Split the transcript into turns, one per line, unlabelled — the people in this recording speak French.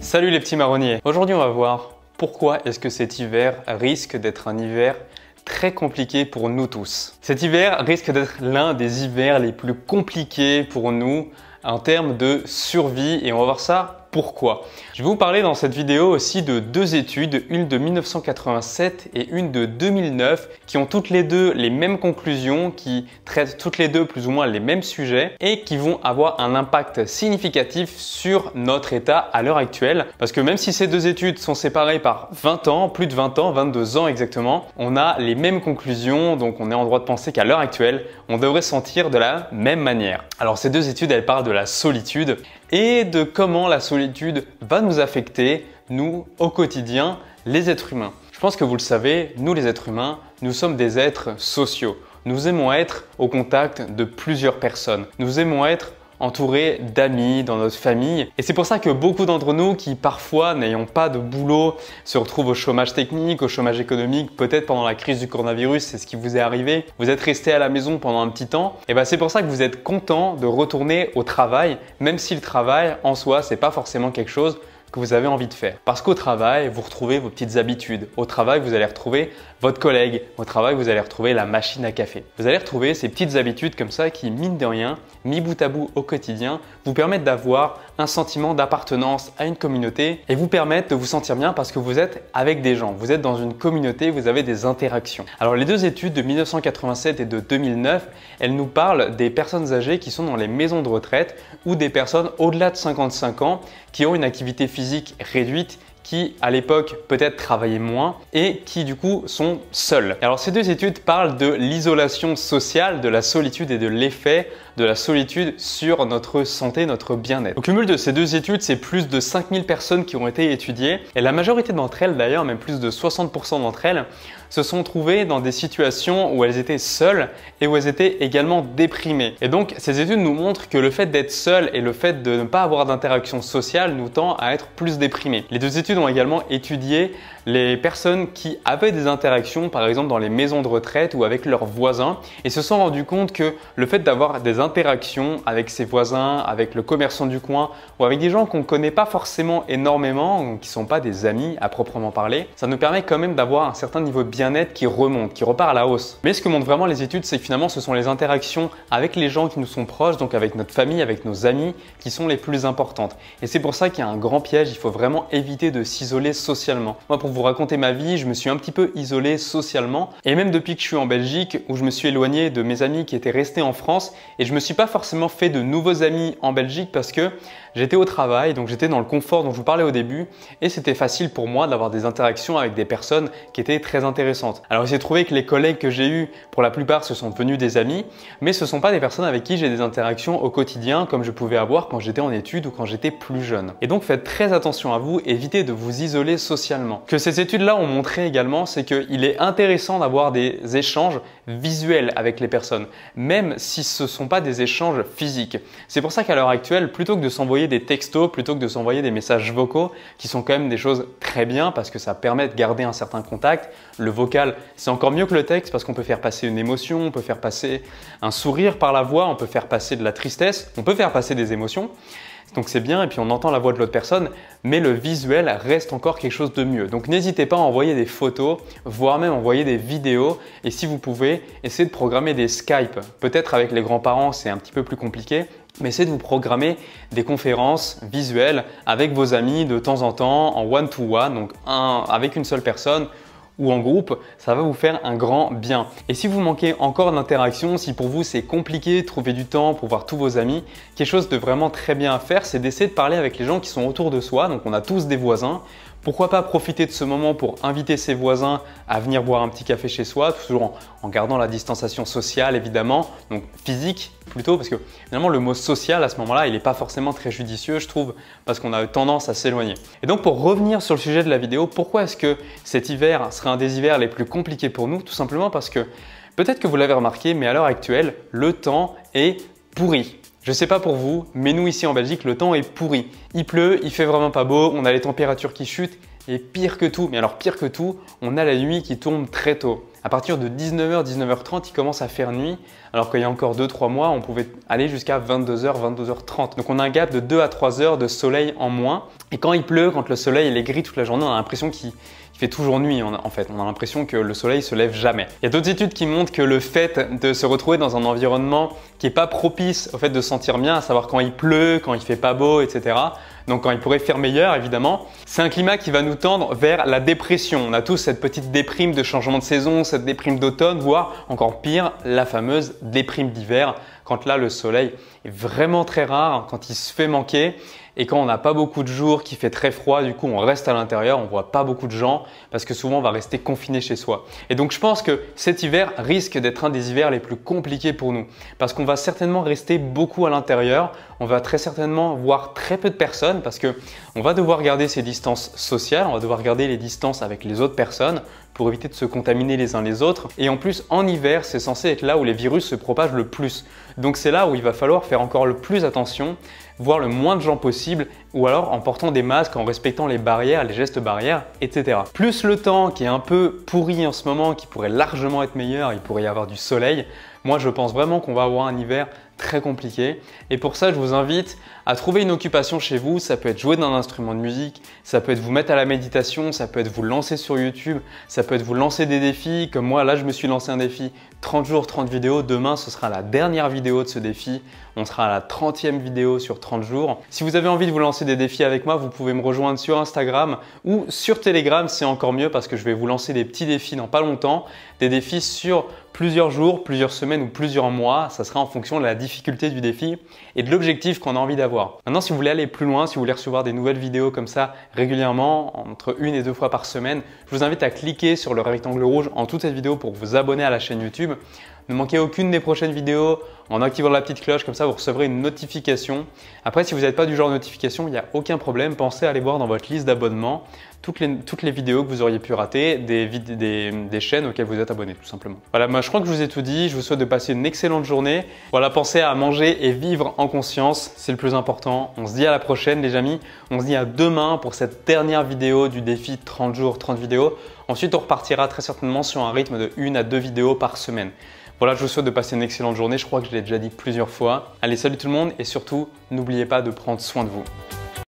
Salut les petits marronniers. Aujourd'hui on va voir pourquoi est-ce que cet hiver risque d'être un hiver très compliqué pour nous tous. Cet hiver risque d'être l'un des hivers les plus compliqués pour nous en termes de survie et on va voir ça pourquoi. Je vais vous parler dans cette vidéo aussi de deux études, une de 1987 et une de 2009 qui ont toutes les deux les mêmes conclusions, qui traitent toutes les deux plus ou moins les mêmes sujets et qui vont avoir un impact significatif sur notre état à l'heure actuelle. Parce que même si ces deux études sont séparées par 20 ans, plus de 20 ans, 22 ans exactement, on a les mêmes conclusions, donc on est en droit de penser qu'à l'heure actuelle, on devrait se sentir de la même manière. Alors ces deux études, elles parlent de la solitude et de comment la solitude va nous affecter, nous, au quotidien, les êtres humains. Je pense que vous le savez, nous les êtres humains, nous sommes des êtres sociaux. Nous aimons être au contact de plusieurs personnes. Nous aimons être entourés d'amis dans notre famille. Et c'est pour ça que beaucoup d'entre nous qui parfois n'ayant pas de boulot se retrouvent au chômage technique, au chômage économique, peut-être pendant la crise du coronavirus, c'est ce qui vous est arrivé. Vous êtes resté à la maison pendant un petit temps. Et c'est pour ça que vous êtes content de retourner au travail, même si le travail en soi, c'est pas forcément quelque chose que vous avez envie de faire. Parce qu'au travail, vous retrouvez vos petites habitudes. Au travail, vous allez retrouver votre collègue. Au travail, vous allez retrouver la machine à café. Vous allez retrouver ces petites habitudes comme ça qui, mine de rien, mis bout à bout au quotidien, vous permettent d'avoir un sentiment d'appartenance à une communauté et vous permettent de vous sentir bien parce que vous êtes avec des gens. Vous êtes dans une communauté, vous avez des interactions. Alors les deux études de 1987 et de 2009, elles nous parlent des personnes âgées qui sont dans les maisons de retraite ou des personnes au-delà de 55 ans qui ont une activité physique réduite, qui à l'époque peut-être travaillaient moins et qui du coup sont seuls. Alors ces deux études parlent de l'isolation sociale, de la solitude et de l'effet de la solitude sur notre santé, notre bien-être. Au cumul de ces deux études, c'est plus de 5000 personnes qui ont été étudiées et la majorité d'entre elles d'ailleurs, même plus de 60% d'entre elles, se sont trouvées dans des situations où elles étaient seules et où elles étaient également déprimées. Et donc ces études nous montrent que le fait d'être seul et le fait de ne pas avoir d'interaction sociale nous tend à être plus déprimés. Les deux études ont également étudié les personnes qui avaient des interactions, par exemple dans les maisons de retraite ou avec leurs voisins, et se sont rendus compte que le fait d'avoir des interactions avec ses voisins, avec le commerçant du coin ou avec des gens qu'on ne connaît pas forcément énormément, qui ne sont pas des amis à proprement parler, ça nous permet quand même d'avoir un certain niveau de bien-être qui remonte, qui repart à la hausse. Mais ce que montrent vraiment les études, c'est que finalement ce sont les interactions avec les gens qui nous sont proches, donc avec notre famille, avec nos amis, qui sont les plus importantes. Et c'est pour ça qu'il y a un grand piège, il faut vraiment éviter de s'isoler socialement. Moi, pour vous raconter ma vie, je me suis un petit peu isolé socialement et même depuis que je suis en Belgique où je me suis éloigné de mes amis qui étaient restés en France et je me suis pas forcément fait de nouveaux amis en Belgique parce que j'étais au travail, donc j'étais dans le confort dont je vous parlais au début et c'était facile pour moi d'avoir des interactions avec des personnes qui étaient très intéressantes. Alors j'ai trouvé que les collègues que j'ai eus, pour la plupart, se sont devenus des amis, mais ce ne sont pas des personnes avec qui j'ai des interactions au quotidien comme je pouvais avoir quand j'étais en études ou quand j'étais plus jeune. Et donc faites très attention à vous, évitez de vous isoler socialement. Ce que ces études-là ont montré également, c'est qu'il est intéressant d'avoir des échanges visuels avec les personnes, même si ce ne sont pas des échanges physiques. C'est pour ça qu'à l'heure actuelle, plutôt que de s'envoyer des textos, plutôt que de s'envoyer des messages vocaux, qui sont quand même des choses très bien parce que ça permet de garder un certain contact. Le vocal, c'est encore mieux que le texte parce qu'on peut faire passer une émotion, on peut faire passer un sourire par la voix, on peut faire passer de la tristesse, on peut faire passer des émotions. Donc c'est bien et puis on entend la voix de l'autre personne, mais le visuel reste encore quelque chose de mieux. Donc n'hésitez pas à envoyer des photos, voire même envoyer des vidéos et si vous pouvez, essayez de programmer des Skype. Peut-être avec les grands-parents c'est un petit peu plus compliqué, mais essayez de vous programmer des conférences visuelles avec vos amis de temps en temps en one-to-one, donc avec une seule personne ou en groupe, ça va vous faire un grand bien. Et si vous manquez encore d'interaction, si pour vous c'est compliqué de trouver du temps pour voir tous vos amis, quelque chose de vraiment très bien à faire, c'est d'essayer de parler avec les gens qui sont autour de soi. Donc on a tous des voisins. Pourquoi pas profiter de ce moment pour inviter ses voisins à venir boire un petit café chez soi, toujours en gardant la distanciation sociale évidemment, donc physique plutôt, parce que finalement le mot social à ce moment-là, il n'est pas forcément très judicieux je trouve, parce qu'on a tendance à s'éloigner. Et donc pour revenir sur le sujet de la vidéo, pourquoi est-ce que cet hiver serait un des hivers les plus compliqués pour nous? Tout simplement parce que, peut-être que vous l'avez remarqué, mais à l'heure actuelle, le temps est pourri. Je sais pas pour vous, mais nous ici en Belgique, le temps est pourri. Il pleut, il fait vraiment pas beau, on a les températures qui chutent et pire que tout, mais alors pire que tout, on a la nuit qui tombe très tôt. À partir de 19h, 19h30, il commence à faire nuit, alors qu'il y a encore 2-3 mois, on pouvait aller jusqu'à 22h, 22h30. Donc on a un gap de 2 à 3 heures de soleil en moins. Et quand il pleut, quand le soleil est gris toute la journée, on a l'impression qu'il fait toujours nuit en fait. On a l'impression que le soleil se lève jamais. Il y a d'autres études qui montrent que le fait de se retrouver dans un environnement qui n'est pas propice au fait de se sentir bien, à savoir quand il pleut, quand il fait pas beau, etc. Donc quand il pourrait faire meilleur évidemment, c'est un climat qui va nous tendre vers la dépression. On a tous cette petite déprime de changement de saison, cette déprime d'automne, voire encore pire, la fameuse déprime d'hiver, quand là le soleil est vraiment très rare, quand il se fait manquer. Et quand on n'a pas beaucoup de jours, qu'il fait très froid, du coup on reste à l'intérieur, on ne voit pas beaucoup de gens parce que souvent on va rester confiné chez soi. Et donc je pense que cet hiver risque d'être un des hivers les plus compliqués pour nous parce qu'on va certainement rester beaucoup à l'intérieur, on va très certainement voir très peu de personnes parce qu'on va devoir garder ses distances sociales, on va devoir garder les distances avec les autres personnes pour éviter de se contaminer les uns les autres. Et en plus, en hiver, c'est censé être là où les virus se propagent le plus. Donc c'est là où il va falloir faire encore le plus attention, voir le moins de gens possible, ou alors en portant des masques, en respectant les barrières, les gestes barrières, etc. Plus le temps qui est un peu pourri en ce moment, qui pourrait largement être meilleur, il pourrait y avoir du soleil, moi je pense vraiment qu'on va avoir un hiver très compliqué. Et pour ça, je vous invite à trouver une occupation chez vous. Ça peut être jouer d'un instrument de musique, ça peut être vous mettre à la méditation, ça peut être vous lancer sur YouTube, ça peut être vous lancer des défis. Comme moi, là, je me suis lancé un défi 30 jours, 30 vidéos. Demain, ce sera la dernière vidéo de ce défi. On sera à la 30e vidéo sur 30 jours. Si vous avez envie de vous lancer des défis avec moi, vous pouvez me rejoindre sur Instagram ou sur Telegram, c'est encore mieux parce que je vais vous lancer des petits défis dans pas longtemps, des défis sur plusieurs jours, plusieurs semaines ou plusieurs mois. Ça sera en fonction de la difficulté du défi et de l'objectif qu'on a envie d'avoir. Maintenant, si vous voulez aller plus loin, si vous voulez recevoir des nouvelles vidéos comme ça régulièrement, entre 1 et 2 fois par semaine, je vous invite à cliquer sur le rectangle rouge en toute cette vidéo pour vous abonner à la chaîne YouTube. Ne manquez aucune des prochaines vidéos en activant la petite cloche, comme ça vous recevrez une notification. Après, si vous n'êtes pas du genre notification, il n'y a aucun problème. Pensez à aller voir dans votre liste d'abonnements toutes les vidéos que vous auriez pu rater, des chaînes auxquelles vous êtes abonné tout simplement. Voilà, moi je crois que je vous ai tout dit. Je vous souhaite de passer une excellente journée. Voilà, pensez à manger et vivre en conscience, c'est le plus important. On se dit à la prochaine les amis. On se dit à demain pour cette dernière vidéo du défi 30 jours, 30 vidéos. Ensuite, on repartira très certainement sur un rythme de 1 à 2 vidéos par semaine. Voilà, je vous souhaite de passer une excellente journée. Je crois que je l'ai déjà dit plusieurs fois. Allez, salut tout le monde et surtout, n'oubliez pas de prendre soin de vous.